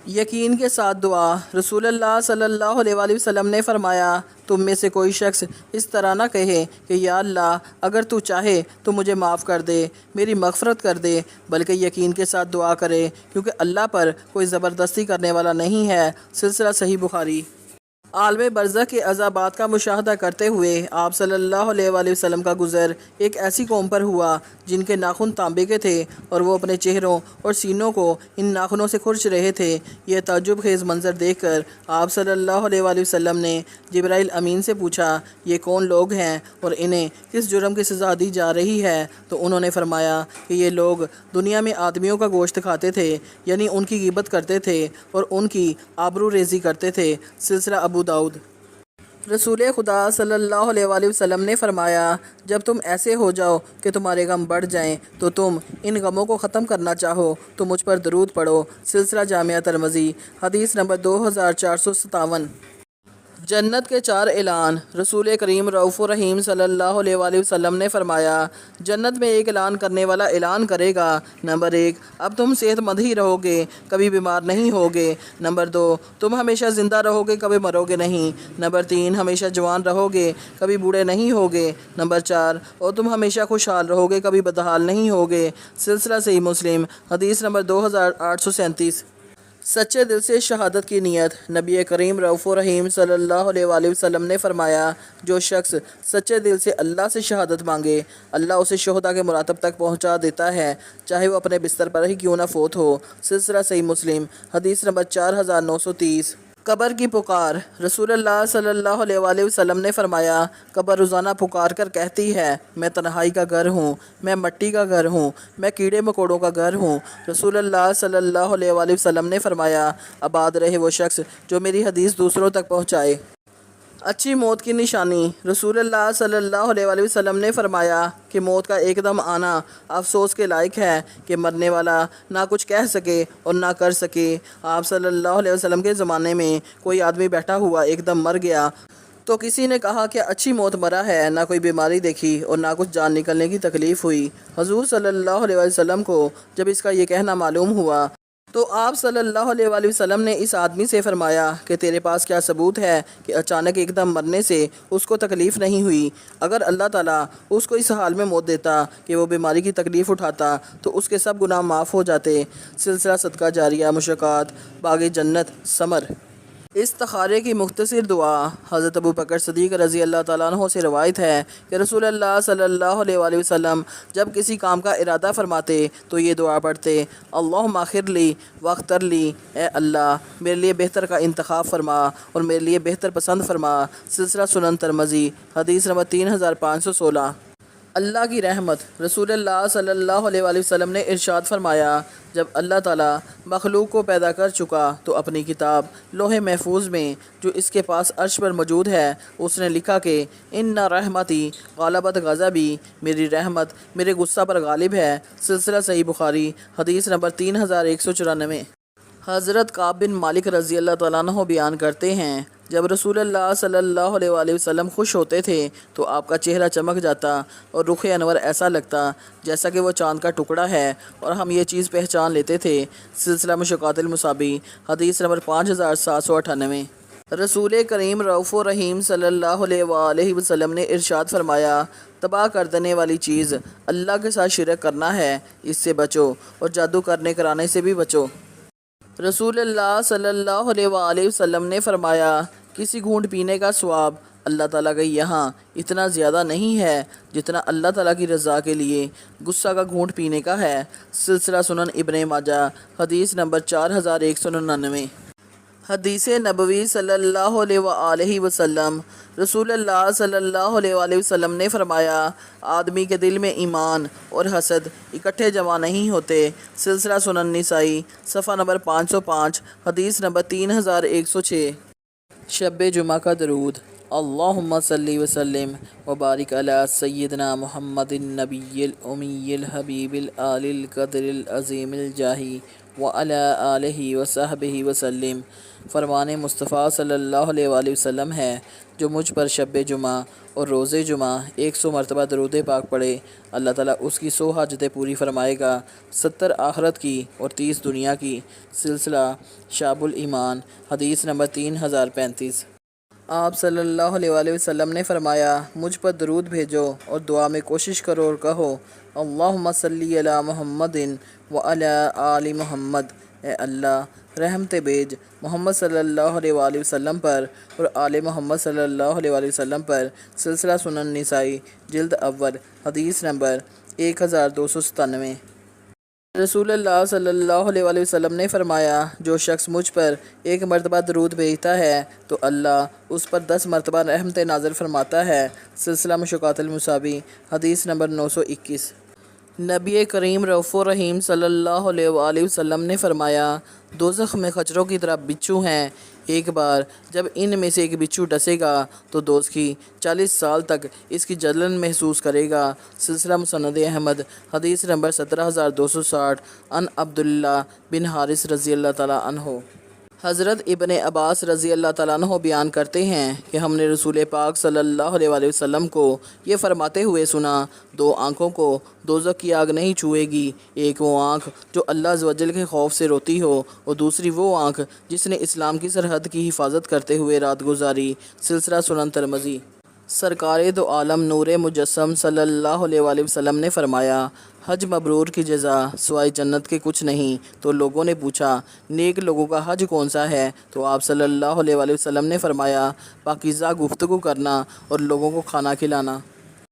یقین کے ساتھ دعا۔ رسول اللہ صلی اللہ علیہ وآلہ وسلم نے فرمایا، تم میں سے کوئی شخص اس طرح نہ کہے کہ یا اللہ اگر تو چاہے تو مجھے معاف کر دے، میری مغفرت کر دے، بلکہ یقین کے ساتھ دعا کرے، کیونکہ اللہ پر کوئی زبردستی کرنے والا نہیں ہے۔ سلسلہ صحیح بخاری۔ عالم برزخ کے عذابات کا مشاہدہ کرتے ہوئے آپ صلی اللہ علیہ وآلہ وسلم کا گزر ایک ایسی قوم پر ہوا جن کے ناخن تانبے کے تھے اور وہ اپنے چہروں اور سینوں کو ان ناخنوں سے کھرچ رہے تھے۔ یہ تعجب خیز منظر دیکھ کر آپ صلی اللہ علیہ وآلہ وسلم نے جبرائیل امین سے پوچھا، یہ کون لوگ ہیں اور انہیں کس جرم کی سزا دی جا رہی ہے؟ تو انہوں نے فرمایا کہ یہ لوگ دنیا میں آدمیوں کا گوشت کھاتے تھے، یعنی ان کی غیبت کرتے تھے اور ان کی آبرو ریزی کرتے تھے۔ سلسلہ ابو داؤد۔ رسول خدا صلی اللہ علیہ وآلہ وسلم نے فرمایا، جب تم ایسے ہو جاؤ کہ تمہارے غم بڑھ جائیں تو تم ان غموں کو ختم کرنا چاہو تو مجھ پر درود پڑھو۔ سلسلہ جامعہ ترمذی، حدیث نمبر 2457۔ جنت کے 4 اعلان۔ رسول کریم رؤوف الرحیم صلی اللہ علیہ وآلہ وسلم نے فرمایا، جنت میں ایک اعلان کرنے والا اعلان کرے گا، نمبر 1 اب تم صحت مند ہی رہو گے، کبھی بیمار نہیں ہوگے، نمبر 2 تم ہمیشہ زندہ رہو گے، کبھی مرو گے نہیں، نمبر 3 ہمیشہ جوان رہو گے، کبھی بوڑھے نہیں ہوگے، نمبر 4 اور تم ہمیشہ خوشحال رہو گے، کبھی بدحال نہیں ہوگے۔ سلسلہ صحیح مسلم، حدیث نمبر 2837۔ سچے دل سے شہادت کی نیت۔ نبی کریم رؤوف الرحیم صلی اللہ علیہ وآلہ وسلم نے فرمایا، جو شخص سچے دل سے اللہ سے شہادت مانگے، اللہ اسے شہداء کے مراتب تک پہنچا دیتا ہے، چاہے وہ اپنے بستر پر ہی کیوں نہ فوت ہو۔ سلسلہ صحیح مسلم، حدیث نمبر 4930۔ قبر کی پکار۔ رسول اللہ صلی اللہ علیہ وآلہ وسلم نے فرمایا، قبر روزانہ پکار کر کہتی ہے، میں تنہائی کا گھر ہوں، میں مٹی کا گھر ہوں، میں کیڑے مکوڑوں کا گھر ہوں۔ رسول اللہ صلی اللہ علیہ وآلہ وسلم نے فرمایا، آباد رہے وہ شخص جو میری حدیث دوسروں تک پہنچائے۔ اچھی موت کی نشانی۔ رسول اللہ صلی اللہ علیہ وآلہ وسلم نے فرمایا کہ موت کا ایک دم آنا افسوس کے لائق ہے کہ مرنے والا نہ کچھ کہہ سکے اور نہ کر سکے۔ آپ صلی اللہ علیہ وسلم کے زمانے میں کوئی آدمی بیٹھا ہوا ایک دم مر گیا تو کسی نے کہا کہ اچھی موت مرا ہے، نہ کوئی بیماری دیکھی اور نہ کچھ جان نکلنے کی تکلیف ہوئی۔ حضور صلی اللہ علیہ وسلم کو جب اس کا یہ کہنا معلوم ہوا تو آپ صلی اللہ علیہ وآلہ وسلم نے اس آدمی سے فرمایا کہ تیرے پاس کیا ثبوت ہے کہ اچانک ایک دم مرنے سے اس کو تکلیف نہیں ہوئی؟ اگر اللہ تعالیٰ اس کو اس حال میں موت دیتا کہ وہ بیماری کی تکلیف اٹھاتا تو اس کے سب گناہ معاف ہو جاتے۔ سلسلہ صدقہ جاریہ، مشقات، باغ جنت، ثمر۔ استخارے کی مختصر دعا۔ حضرت ابو بکر صدیق رضی اللہ تعالیٰ عنہ سے روایت ہے کہ رسول اللہ صلی اللہ علیہ وآلہ وسلم جب کسی کام کا ارادہ فرماتے تو یہ دعا پڑھتے، اللہم اغفر لی واختر لی، اے اللہ میرے لیے بہتر کا انتخاب فرما اور میرے لیے بہتر پسند فرما۔ سلسلہ سنن ترمذی، حدیث نمبر 3516۔ اللہ کی رحمت۔ رسول اللہ صلی اللہ علیہ وآلہ وسلم نے ارشاد فرمایا، جب اللہ تعالیٰ مخلوق کو پیدا کر چکا تو اپنی کتاب لوح محفوظ میں جو اس کے پاس عرش پر موجود ہے اس نے لکھا کہ ان رحمتی غالبت غضبی، میری رحمت میرے غصہ پر غالب ہے۔ سلسلہ صحیح بخاری، حدیث نمبر 3194۔ حضرت کعب بن مالک رضی اللہ تعالیٰ عنہ بیان کرتے ہیں، جب رسول اللہ صلی اللہ علیہ وآلہ وسلم خوش ہوتے تھے تو آپ کا چہرہ چمک جاتا اور رخ انور ایسا لگتا جیسا کہ وہ چاند کا ٹکڑا ہے، اور ہم یہ چیز پہچان لیتے تھے۔ سلسلہ مشقات المصابی، حدیث نمبر 5798۔ رسول کریم رؤوف الرحیم صلی اللہ علیہ وآلہ وسلم نے ارشاد فرمایا، تباہ کر دینے والی چیز اللہ کے ساتھ شرک کرنا ہے، اس سے بچو، اور جادو کرنے کرانے سے بھی بچو۔ رسول اللہ صلی اللہ علیہ وآلہ وسلم نے فرمایا، کسی گھونٹ پینے کا ثواب اللہ تعالیٰ کے یہاں اتنا زیادہ نہیں ہے جتنا اللہ تعالیٰ کی رضا کے لیے غصہ کا گھونٹ پینے کا ہے۔ سلسلہ سنن ابن ماجہ، حدیث نمبر 4199۔ حدیث نبوی صلی اللہ علیہ وآلہ وسلم۔ رسول اللہ صلی اللہ علیہ وآلہ وسلم نے فرمایا، آدمی کے دل میں ایمان اور حسد اکٹھے جمع نہیں ہوتے۔ سلسلہ سنن نسائی، صفحہ نمبر 505، حدیث نمبر 3106۔ شب جمعہ کا درود۔ اللہم صلی وسلم وبارک علی سیدنا محمد النبی الامی الحبیب العالی القدر العظیم الجاہ وعلی آلہ وصحبہ وسلم۔ فرمان مصطفیٰ صلی اللہ علیہ وآلہ وسلم ہے، جو مجھ پر شب جمعہ اور روز جمعہ 100 مرتبہ درود پاک پڑھے، اللہ تعالیٰ اس کی 100 حاجتیں پوری فرمائے گا، 70 آخرت کی اور 30 دنیا کی۔ سلسلہ شعب الایمان، حدیث نمبر 3035۔ آپ صلی اللہ علیہ وآلہ وسلم نے فرمایا، مجھ پر درود بھیجو اور دعا میں کوشش کرو اور کہو، اللہم صلی علی محمد وعلی آل محمد۔ اے اللہ رحمت بھیج محمد صلی اللہ علیہ وآلہ وسلم پر اور آل محمد صلی اللہ علیہ وآلہ وسلم پر۔ سلسلہ سنن نسائی، جلد اول، حدیث نمبر 1297۔ رسول اللہ صلی اللہ علیہ وآلہ وسلم نے فرمایا، جو شخص مجھ پر 1 مرتبہ درود بھیجتا ہے تو اللہ اس پر 10 مرتبہ رحمت نازل فرماتا ہے۔ سلسلہ مشکوٰۃ المصابیح، حدیث نمبر 921۔ نبی کریم رؤوف الرحیم صلی اللہ علیہ وآلہ وسلم نے فرمایا، دوزخ میں خچروں کی طرح بچھو ہیں، ایک بار جب ان میں سے ایک بچھو ڈسے گا تو دوزخی 40 سال تک اس کی جلن محسوس کرے گا۔ سلسلہ مسند احمد، حدیث نمبر 17260، عن عبداللہ بن حارث رضی اللہ تعالیٰ عنہ۔ حضرت ابن عباس رضی اللہ تعالیٰ عنہ بیان کرتے ہیں کہ ہم نے رسول پاک صلی اللہ علیہ وآلہ وسلم کو یہ فرماتے ہوئے سنا، 2 آنکھوں کو دوزخ کی آگ نہیں چھوئے گی، ایک وہ آنکھ جو اللہ عز و جل کے خوف سے روتی ہو اور دوسری وہ آنکھ جس نے اسلام کی سرحد کی حفاظت کرتے ہوئے رات گزاری۔ سلسلہ سنن ترمذی۔ سرکار دو عالم نور مجسم صلی اللہ علیہ وآلہ وسلم نے فرمایا، حج مبرور کی جزا سوائے جنت کے کچھ نہیں۔ تو لوگوں نے پوچھا، نیک لوگوں کا حج کون سا ہے؟ تو آپ صلی اللہ علیہ وآلہ وسلم نے فرمایا، پاکیزہ گفتگو کرنا اور لوگوں کو کھانا کھلانا۔